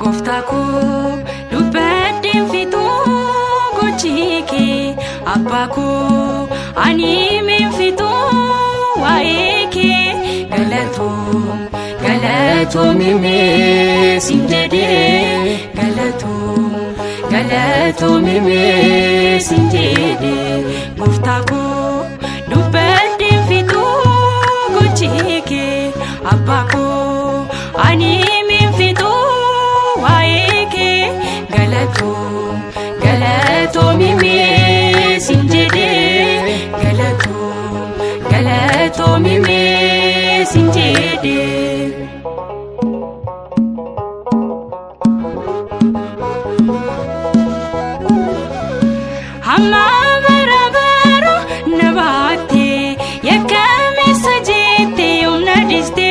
Goftaku dubbadin fitu gochike abbaku ani min fitu waike galato mime sinjede galato mime sinjede Goftaku dubbadin fitu gochike abbaku ani min fitu galato mime sinjede galato mime sinjede hamma barabaro nabate yakame sajete unadiste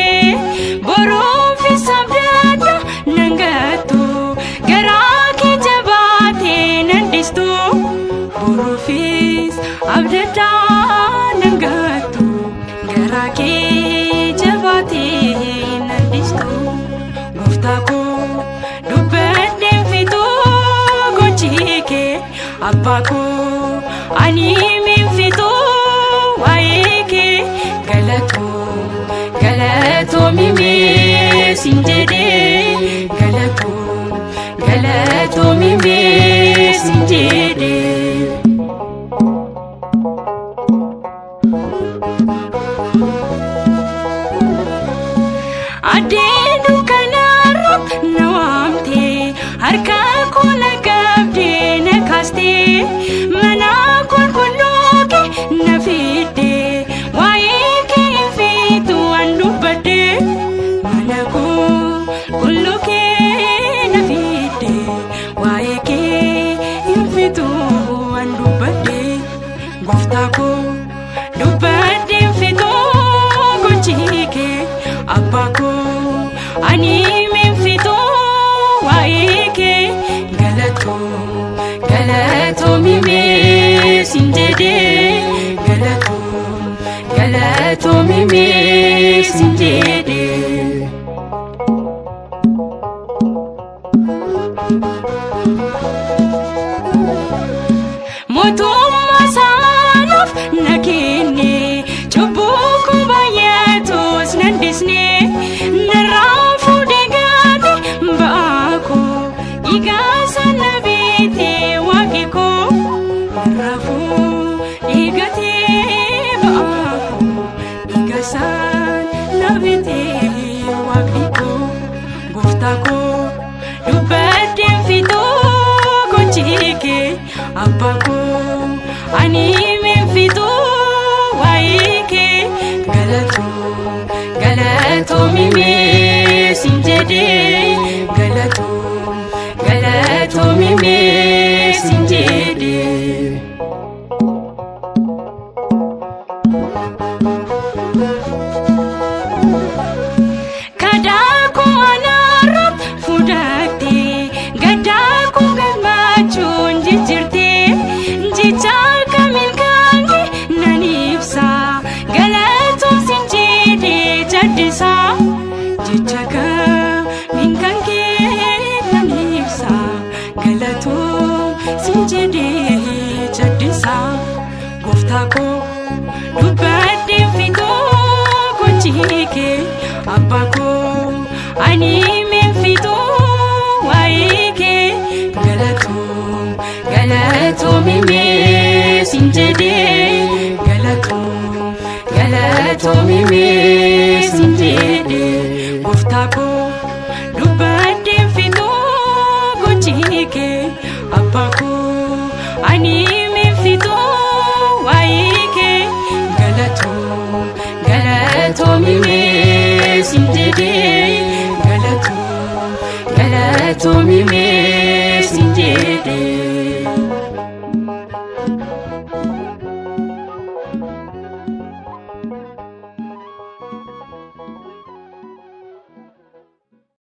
boro fi sabdada nangato Borofis abdata nangatu garake jabate nandistu Goftaku dubbadin fitu gochike abbaku ani min fitu waike galato mime sinjede galato mime sinjede Adenu kanarok nawamte harka kona gabde nakaste mana kulkuloke nafide waike fitu andubade mana kulluke nafide waike fitu andubade Goftaku dubbadin fitu gochike abbaku ani min fitu waike galato mime sinjede galato mime sinjede Mutumma sanaf nakine chubuku bayatus nandisne narafu degati baako igasa nabite wakiko narafu igati baako igasa nabite wakiko Goftaku dubbadin fitu gochike abbaku ani min fitu waike galato mime sinjede galato mime sinjede Kadaku anarap fudate gadaku gamachun jijirte jichal kamin kangi nanipsa galato sinjede jadisa jichaga min kangi nanipsa galato sinjede jadisa Goftaku dubbadin fitu gochike abbaku ani min fitu waike galato mime sinjede galato mime sinjede Goftaku dubbadin fitu gochike abbaku ani min fitu waike galato mime sinjede galatoomii mee siin jedhe.